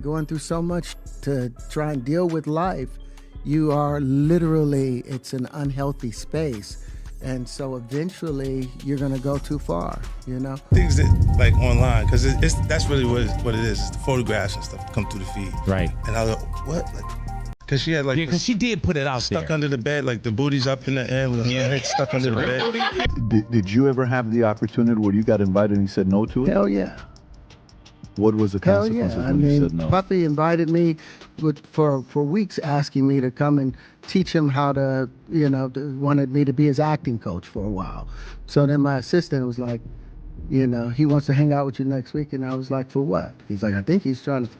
going through so much to try and deal with life, you are literally, it's an unhealthy space. And so eventually you're gonna go too far, you know? Things that like online, because that's really what it is. It's the photographs and stuff come through the feed. Right. And I was like, what? Like, because she had like, yeah, because she did put it out stuck there. under the bed, like the booty's up in the air with her head stuck under the bed. Did you ever have the opportunity where you got invited and you said no to it? Hell yeah. What was the Hell consequences yeah. when you said no? Puppy invited me for weeks, asking me to come and teach him how to, wanted me to be his acting coach for a while. So then my assistant was like, he wants to hang out with you next week. And I was like, for what? He's like, I think he's trying to.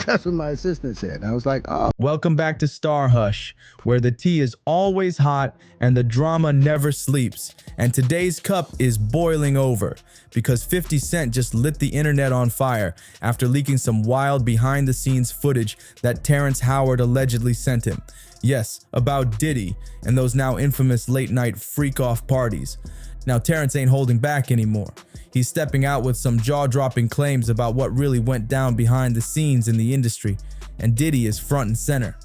That's what my assistant said. I was like, oh. Welcome back to StarHush, where the tea is always hot and the drama never sleeps. And today's cup is boiling over because 50 Cent just lit the internet on fire after leaking some wild behind-the-scenes footage that Terrence Howard allegedly sent him. Yes, about Diddy and those now infamous late-night freak-off parties. Now, Terrence ain't holding back anymore. He's stepping out with some jaw-dropping claims about what really went down behind the scenes in the industry, and Diddy is front and center.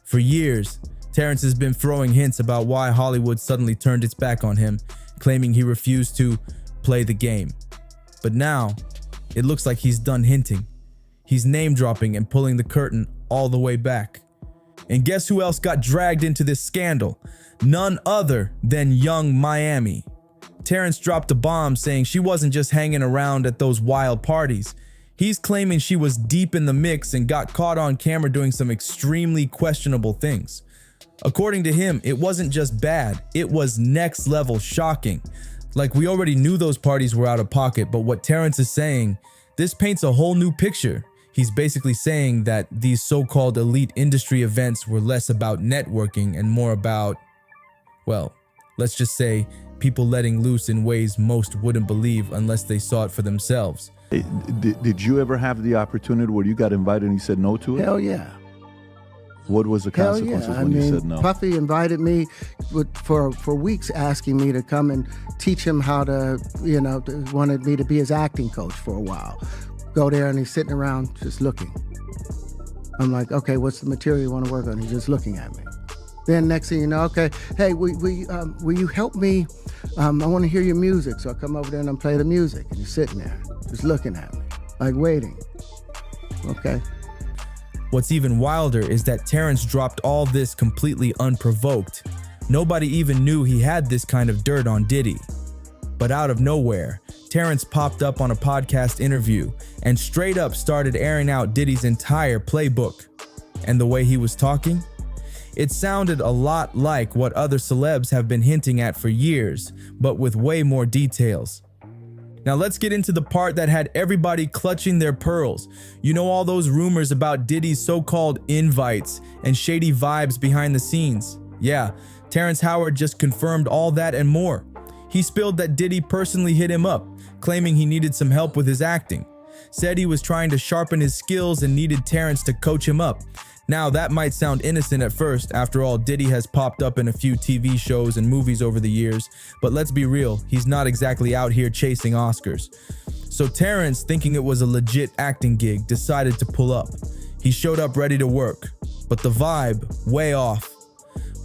For years, Terrence has been throwing hints about why Hollywood suddenly turned its back on him, claiming he refused to play the game. But now, it looks like he's done hinting. He's name-dropping and pulling the curtain all the way back. And guess who else got dragged into this scandal? None other than Young Miami. Terrence dropped a bomb saying she wasn't just hanging around at those wild parties. He's claiming she was deep in the mix and got caught on camera doing some extremely questionable things. According to him, it wasn't just bad, it was next level shocking. Like, we already knew those parties were out of pocket, but what Terrence is saying, this paints a whole new picture. He's basically saying that these so-called elite industry events were less about networking and more about, well, let's just say, people letting loose in ways most wouldn't believe unless they saw it for themselves. Did you ever have the opportunity where you got invited and you said no to it? Hell yeah. What was the consequences when you said no? Puffy invited me for weeks, asking me to come and teach him how to, wanted me to be his acting coach for a while. Go there and he's sitting around just looking. I'm like, okay, what's the material you want to work on? He's just looking at me. Then next thing you know, okay, hey, will you help me? I want to hear your music. So I come over there and I play the music. And he's sitting there, just looking at me, like waiting. Okay. What's even wilder is that Terrence dropped all this completely unprovoked. Nobody even knew he had this kind of dirt on Diddy. But out of nowhere, Terrence popped up on a podcast interview and straight up started airing out Diddy's entire playbook. And the way he was talking? It sounded a lot like what other celebs have been hinting at for years, but with way more details. Now let's get into the part that had everybody clutching their pearls. You know, all those rumors about Diddy's so-called invites and shady vibes behind the scenes. Yeah, Terrence Howard just confirmed all that and more. He spilled that Diddy personally hit him up, claiming he needed some help with his acting. Said he was trying to sharpen his skills and needed Terrence to coach him up. Now, that might sound innocent at first. After all, Diddy has popped up in a few TV shows and movies over the years, but let's be real, he's not exactly out here chasing Oscars. So Terrence, thinking it was a legit acting gig, decided to pull up. He showed up ready to work, but the vibe, way off.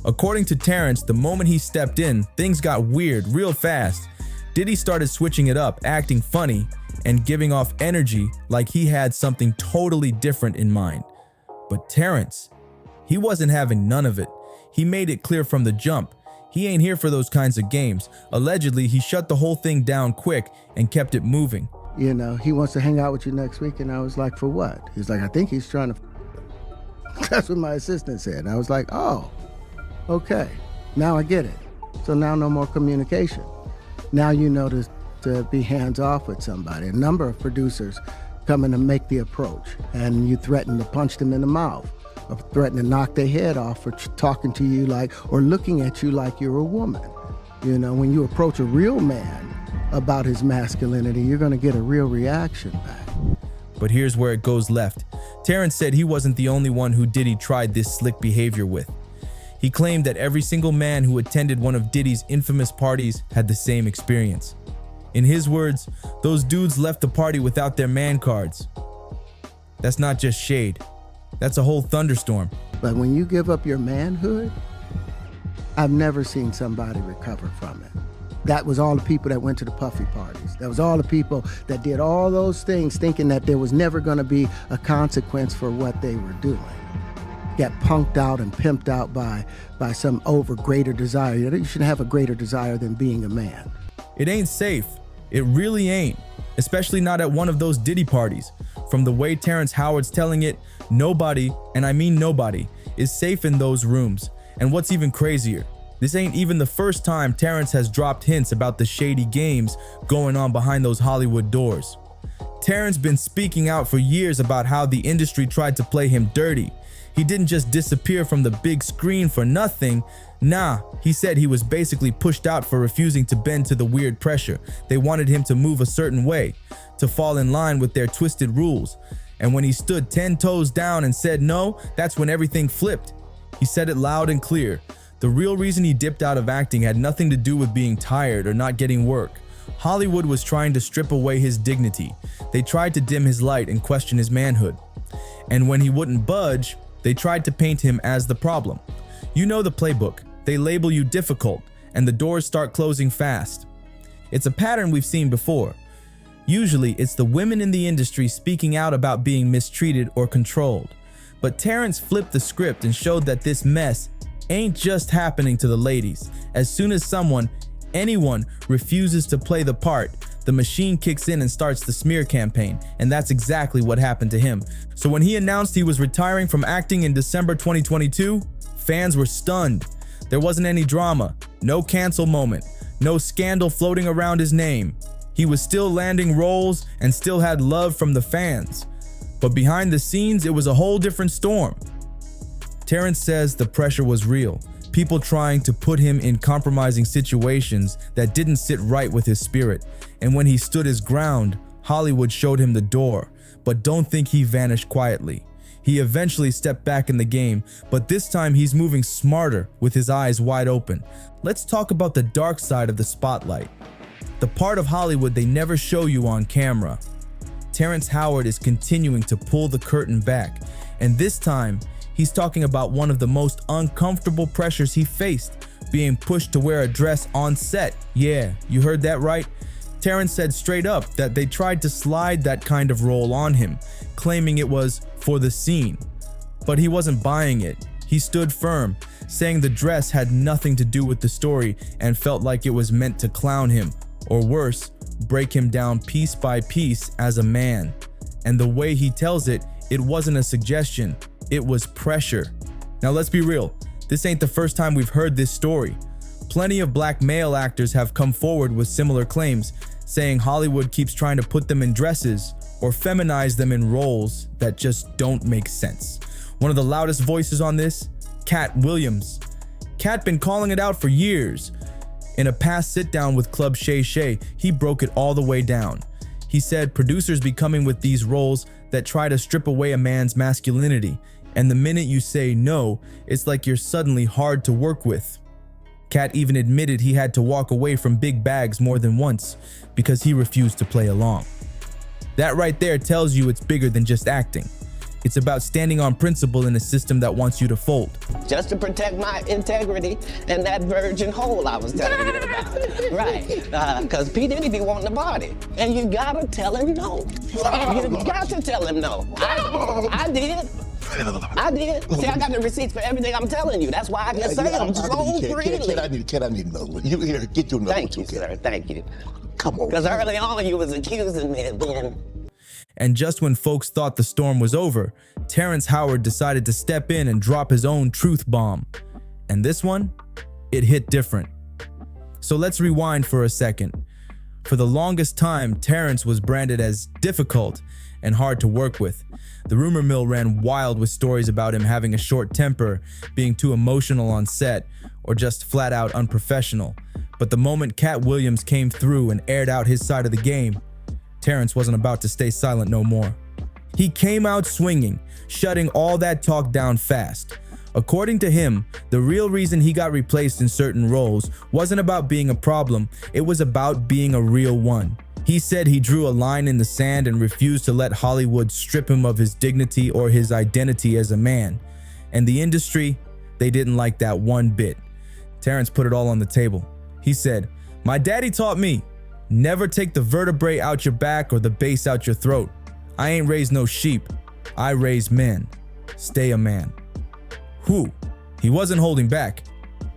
According to Terrence, the moment he stepped in, things got weird real fast. Diddy started switching it up, acting funny, and giving off energy like he had something totally different in mind. But Terrence, he wasn't having none of it. He made it clear from the jump. He ain't here for those kinds of games. Allegedly, he shut the whole thing down quick and kept it moving. He wants to hang out with you next week. And I was like, for what? He's like, I think he's trying to. That's what my assistant said. And I was like, oh, okay. Now I get it. So now no more communication. Now you know to be hands off with somebody. A number of producers come in and make the approach, and you threaten to punch them in the mouth, or threaten to knock their head off for talking to you like, or looking at you like you're a woman. When you approach a real man about his masculinity, you're gonna get a real reaction back. But here's where it goes left. Terrence said he wasn't the only one who Diddy tried this slick behavior with. He claimed that every single man who attended one of Diddy's infamous parties had the same experience. In his words, those dudes left the party without their man cards. That's not just shade. That's a whole thunderstorm. But when you give up your manhood, I've never seen somebody recover from it. That was all the people that went to the puffy parties. That was all the people that did all those things thinking that there was never going to be a consequence for what they were doing. Get punked out and pimped out by some greater desire. You shouldn't have a greater desire than being a man. It ain't safe. It really ain't. Especially not at one of those Diddy parties. From the way Terrence Howard's telling it, nobody, and I mean nobody, is safe in those rooms. And what's even crazier, this ain't even the first time Terrence has dropped hints about the shady games going on behind those Hollywood doors. Terrence been speaking out for years about how the industry tried to play him dirty. He didn't just disappear from the big screen for nothing. Nah, he said he was basically pushed out for refusing to bend to the weird pressure. They wanted him to move a certain way, to fall in line with their twisted rules. And when he stood 10 toes down and said no, that's when everything flipped. He said it loud and clear. The real reason he dipped out of acting had nothing to do with being tired or not getting work. Hollywood was trying to strip away his dignity. They tried to dim his light and question his manhood. And when he wouldn't budge, they tried to paint him as the problem. You know the playbook. They label you difficult, and the doors start closing fast. It's a pattern we've seen before. Usually, it's the women in the industry speaking out about being mistreated or controlled. But Terrence flipped the script and showed that this mess ain't just happening to the ladies. As soon as anyone refuses to play the part, the machine kicks in and starts the smear campaign, and that's exactly what happened to him. So when he announced he was retiring from acting in December 2022, fans were stunned. There wasn't any drama, no cancel moment, no scandal floating around his name. He was still landing roles and still had love from the fans. But behind the scenes, it was a whole different storm. Terrence says the pressure was real. People trying to put him in compromising situations that didn't sit right with his spirit. And when he stood his ground, Hollywood showed him the door. But don't think he vanished quietly. He eventually stepped back in the game, but this time he's moving smarter with his eyes wide open. Let's talk about the dark side of the spotlight. The part of Hollywood they never show you on camera. Terrence Howard is continuing to pull the curtain back, and this time, he's talking about one of the most uncomfortable pressures he faced, being pushed to wear a dress on set. Yeah, you heard that right. Terrence said straight up that they tried to slide that kind of role on him, claiming it was for the scene. But he wasn't buying it. He stood firm, saying the dress had nothing to do with the story and felt like it was meant to clown him, or worse, break him down piece by piece as a man. And the way he tells it, it wasn't a suggestion. It was pressure. Now let's be real, this ain't the first time we've heard this story. Plenty of black male actors have come forward with similar claims, saying Hollywood keeps trying to put them in dresses or feminize them in roles that just don't make sense. One of the loudest voices on this, Cat Williams. Cat been calling it out for years. In a past sit-down with Club Shay Shay, he broke it all the way down. He said producers be coming with these roles that try to strip away a man's masculinity, and the minute you say no, it's like you're suddenly hard to work with. Cat even admitted he had to walk away from big bags more than once because he refused to play along. That right there tells you it's bigger than just acting. It's about standing on principle in a system that wants you to fold. Just to protect my integrity and that virgin hole I was telling you about. Right, because P. Diddy be wanting the body. And you gotta tell him no. You got to tell him no. I did. See, I got the receipts for everything I'm telling you. That's why I can say them so freely. I need another one. You here, get you another one. Thank you, sir. Thank you. Come on. Because early on you was accusing me of being... And just when folks thought the storm was over, Terrence Howard decided to step in and drop his own truth bomb. And this one, it hit different. So let's rewind for a second. For the longest time, Terrence was branded as difficult and hard to work with. The rumor mill ran wild with stories about him having a short temper, being too emotional on set, or just flat out unprofessional. But the moment Cat Williams came through and aired out his side of the game, Terrence wasn't about to stay silent no more. He came out swinging, shutting all that talk down fast. According to him, the real reason he got replaced in certain roles wasn't about being a problem, it was about being a real one. He said he drew a line in the sand and refused to let Hollywood strip him of his dignity or his identity as a man. And the industry, they didn't like that one bit. Terrence put it all on the table. He said, "My daddy taught me, never take the vertebrae out your back or the base out your throat. I ain't raised no sheep. I raise men. Stay a man." Whew, he wasn't holding back.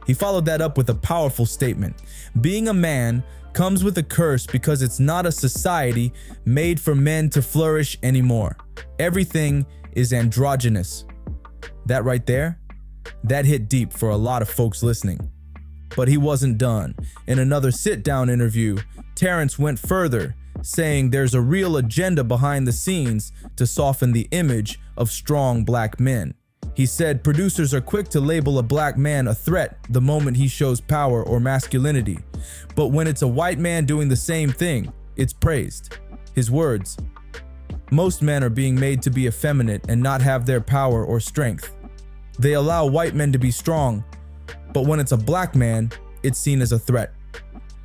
He followed that up with a powerful statement. Being a man comes with a curse because it's not a society made for men to flourish anymore. Everything is androgynous. That right there, that hit deep for a lot of folks listening. But he wasn't done. In another sit-down interview, Terrence went further, saying there's a real agenda behind the scenes to soften the image of strong black men. He said producers are quick to label a black man a threat the moment he shows power or masculinity. But when it's a white man doing the same thing, it's praised. His words, "Most men are being made to be effeminate and not have their power or strength. They allow white men to be strong, but when it's a black man, it's seen as a threat."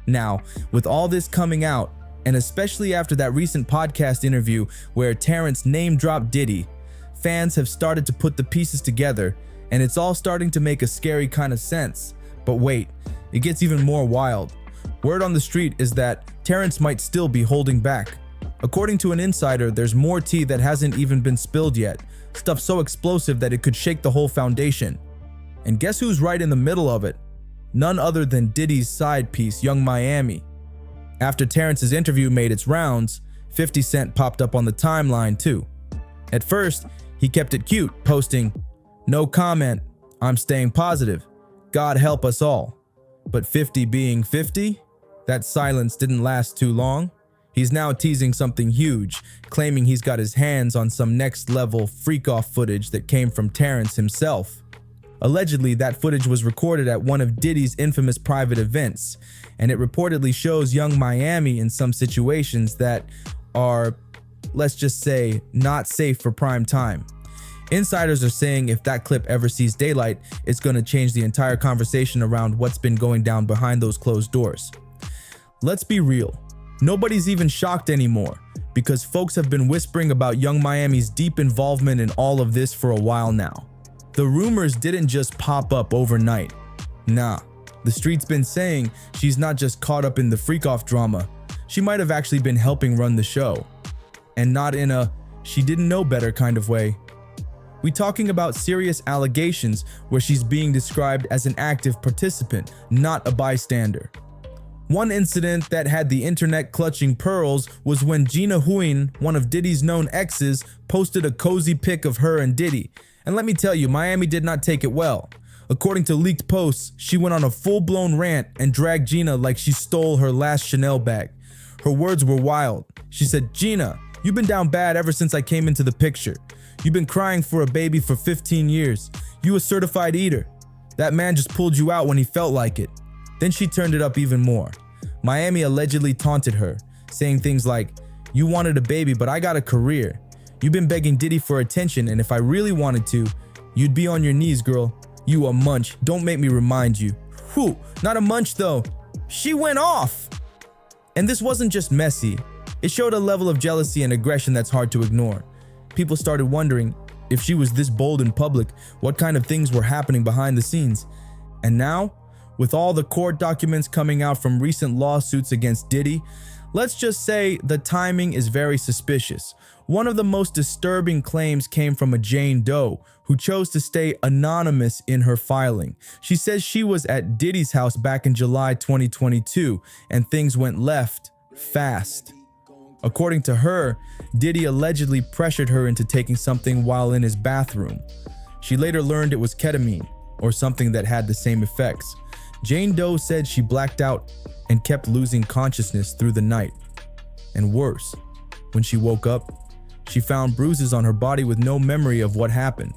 Now, with all this coming out, and especially after that recent podcast interview where Terrence name-dropped Diddy, fans have started to put the pieces together, and it's all starting to make a scary kind of sense. But wait, it gets even more wild. Word on the street is that Terrence might still be holding back. According to an insider, there's more tea that hasn't even been spilled yet, stuff so explosive that it could shake the whole foundation. And guess who's right in the middle of it? None other than Diddy's side piece, Young Miami. After Terrence's interview made its rounds, 50 Cent popped up on the timeline too. At first, he kept it cute, posting, "No comment, I'm staying positive. God help us all." But 50 being 50, that silence didn't last too long. He's now teasing something huge, claiming he's got his hands on some next level freak-off footage that came from Terrence himself. Allegedly, that footage was recorded at one of Diddy's infamous private events, and it reportedly shows Young Miami in some situations that are, let's just say, not safe for prime time. Insiders are saying if that clip ever sees daylight, it's going to change the entire conversation around what's been going down behind those closed doors. Let's be real. Nobody's even shocked anymore, because folks have been whispering about Young Miami's deep involvement in all of this for a while now. The rumors didn't just pop up overnight. Nah, the street's been saying she's not just caught up in the freak-off drama, she might have actually been helping run the show. And not in a she didn't know better kind of way. We talking about serious allegations where she's being described as an active participant, not a bystander. One incident that had the internet clutching pearls was when Gina Huyn, one of Diddy's known exes, posted a cozy pic of her and Diddy. And let me tell you, Miami did not take it well. According to leaked posts, she went on a full-blown rant and dragged Gina like she stole her last Chanel bag. Her words were wild. She said, "Gina, you've been down bad ever since I came into the picture. You've been crying for a baby for 15 years. You a certified eater. That man just pulled you out when he felt like it." Then she turned it up even more. Miami allegedly taunted her, saying things like, "You wanted a baby, but I got a career. You've been begging Diddy for attention, and if I really wanted to, you'd be on your knees, girl. You a munch. Don't make me remind you." Whew, not a munch though. She went off. And this wasn't just messy. It showed a level of jealousy and aggression that's hard to ignore. People started wondering if she was this bold in public, what kind of things were happening behind the scenes. And now, with all the court documents coming out from recent lawsuits against Diddy, let's just say the timing is very suspicious. One of the most disturbing claims came from a Jane Doe who chose to stay anonymous in her filing. She says she was at Diddy's house back in July 2022 and things went left fast. According to her, Diddy allegedly pressured her into taking something while in his bathroom. She later learned it was ketamine, or something that had the same effects. Jane Doe said she blacked out and kept losing consciousness through the night. And worse, when she woke up, she found bruises on her body with no memory of what happened.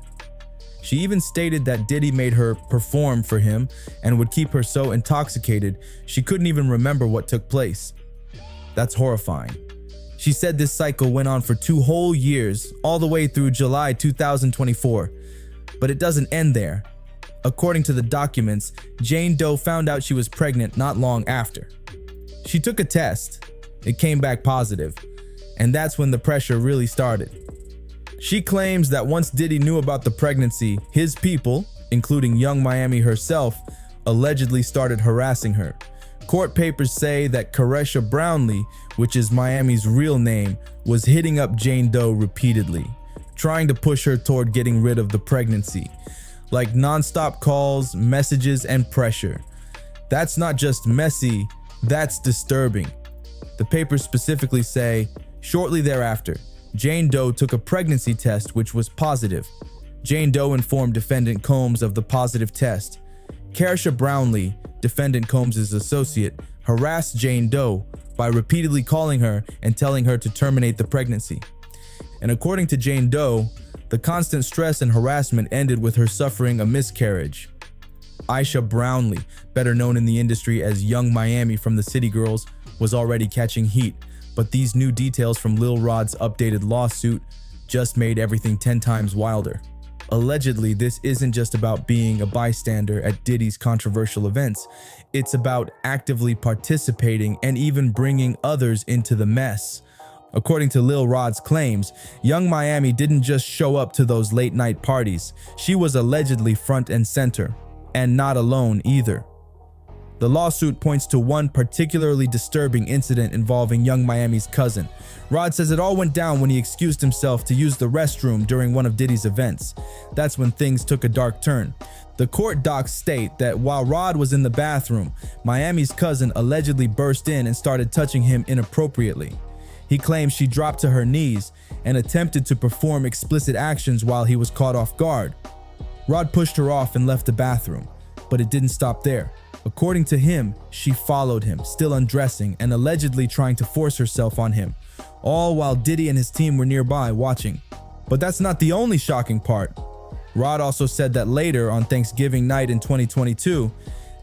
She even stated that Diddy made her perform for him and would keep her so intoxicated she couldn't even remember what took place. That's horrifying. She said this cycle went on for 2 whole years, all the way through July 2024. But it doesn't end there. According to the documents, Jane Doe found out she was pregnant not long after. She took a test, It came back positive, and that's when the pressure really started. She claims that once Diddy knew about the pregnancy, his people, including Young Miami herself, allegedly started harassing her. Court papers say that Caresha Brownlee, which is Miami's real name, was hitting up Jane Doe repeatedly, trying to push her toward getting rid of the pregnancy. Like nonstop calls, messages, and pressure. That's not just messy, that's disturbing. The papers specifically say, shortly thereafter, Jane Doe took a pregnancy test which was positive. Jane Doe informed Defendant Combs of the positive test. Caresha Brownlee, Defendant Combs' associate, harassed Jane Doe by repeatedly calling her and telling her to terminate the pregnancy. And according to Jane Doe, the constant stress and harassment ended with her suffering a miscarriage. Aisha Brownlee, better known in the industry as Young Miami from the City Girls, was already catching heat, but these new details from Lil Rod's updated lawsuit just made everything 10 times wilder. Allegedly, this isn't just about being a bystander at Diddy's controversial events. It's about actively participating and even bringing others into the mess. According to Lil Rod's claims, Young Miami didn't just show up to those late night parties. She was allegedly front and center, and not alone either. The lawsuit points to one particularly disturbing incident involving Young Miami's cousin. Rod says it all went down when he excused himself to use the restroom during one of Diddy's events. That's when things took a dark turn. The court docs state that while Rod was in the bathroom, Miami's cousin allegedly burst in and started touching him inappropriately. He claims she dropped to her knees and attempted to perform explicit actions while he was caught off guard. Rod pushed her off and left the bathroom, but it didn't stop there. According to him, she followed him, still undressing and allegedly trying to force herself on him, all while Diddy and his team were nearby watching. But that's not the only shocking part. Rod also said that later on Thanksgiving night in 2022,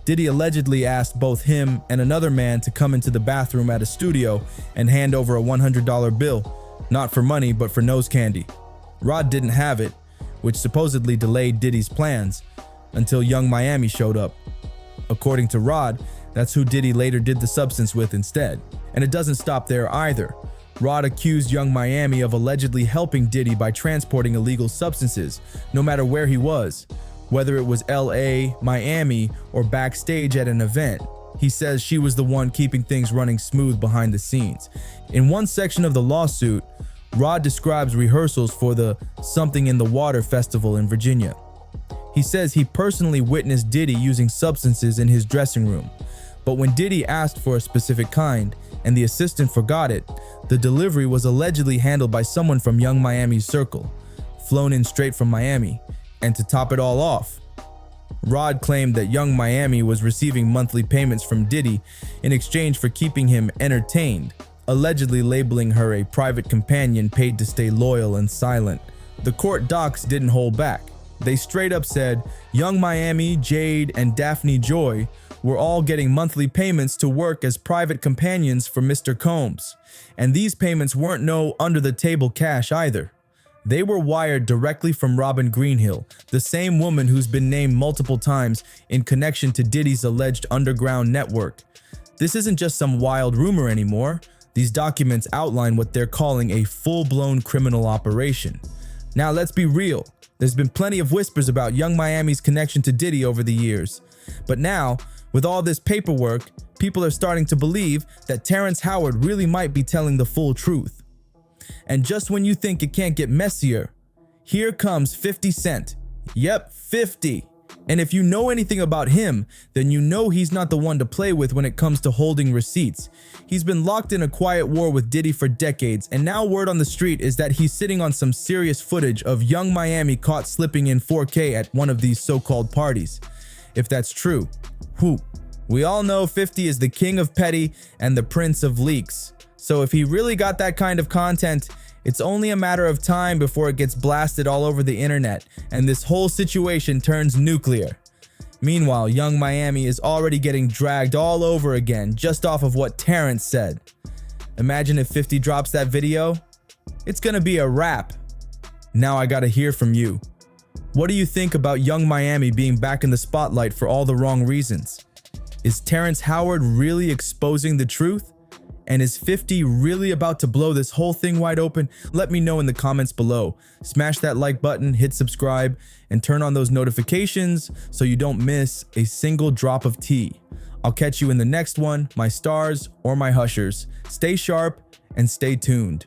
Diddy allegedly asked both him and another man to come into the bathroom at a studio and hand over a $100 bill, not for money but for nose candy. Rod didn't have it, which supposedly delayed Diddy's plans until Young Miami showed up. According to Rod, that's who Diddy later did the substance with instead. And it doesn't stop there either. Rod accused Young Miami of allegedly helping Diddy by transporting illegal substances, no matter where he was, whether it was LA, Miami, or backstage at an event. He says she was the one keeping things running smooth behind the scenes. In one section of the lawsuit, Rod describes rehearsals for the Something in the Water festival in Virginia. He says he personally witnessed Diddy using substances in his dressing room, but when Diddy asked for a specific kind and the assistant forgot it, the delivery was allegedly handled by someone from Young Miami's circle, flown in straight from Miami. And to top it all off, Rod claimed that Young Miami was receiving monthly payments from Diddy in exchange for keeping him entertained, allegedly labeling her a private companion paid to stay loyal and silent. The court docs didn't hold back. They straight up said Young Miami, Jade, and Daphne Joy were all getting monthly payments to work as private companions for Mr. Combs. And these payments weren't no under-the-table cash either. They were wired directly from Robin Greenhill, the same woman who's been named multiple times in connection to Diddy's alleged underground network. This isn't just some wild rumor anymore. These documents outline what they're calling a full-blown criminal operation. Now let's be real. There's been plenty of whispers about Young Miami's connection to Diddy over the years. But now, with all this paperwork, people are starting to believe that Terrence Howard really might be telling the full truth. And just when you think it can't get messier, here comes 50 Cent. Yep, 50. And if you know anything about him, then you know he's not the one to play with when it comes to holding receipts. He's been locked in a quiet war with Diddy for decades, and now word on the street is that he's sitting on some serious footage of Young Miami caught slipping in 4K at one of these so-called parties. If that's true, we all know 50 is the king of petty and the prince of leaks. So if he really got that kind of content, it's only a matter of time before it gets blasted all over the internet and this whole situation turns nuclear. Meanwhile, Young Miami is already getting dragged all over again just off of what Terrence said. Imagine if 50 drops that video. It's gonna be a wrap. Now I gotta hear from you. What do you think about Young Miami being back in the spotlight for all the wrong reasons? Is Terrence Howard really exposing the truth? And is 50 really about to blow this whole thing wide open? Let me know in the comments below. Smash that like button, hit subscribe, and turn on those notifications so you don't miss a single drop of tea. I'll catch you in the next one, my stars or my hushers. Stay sharp and stay tuned.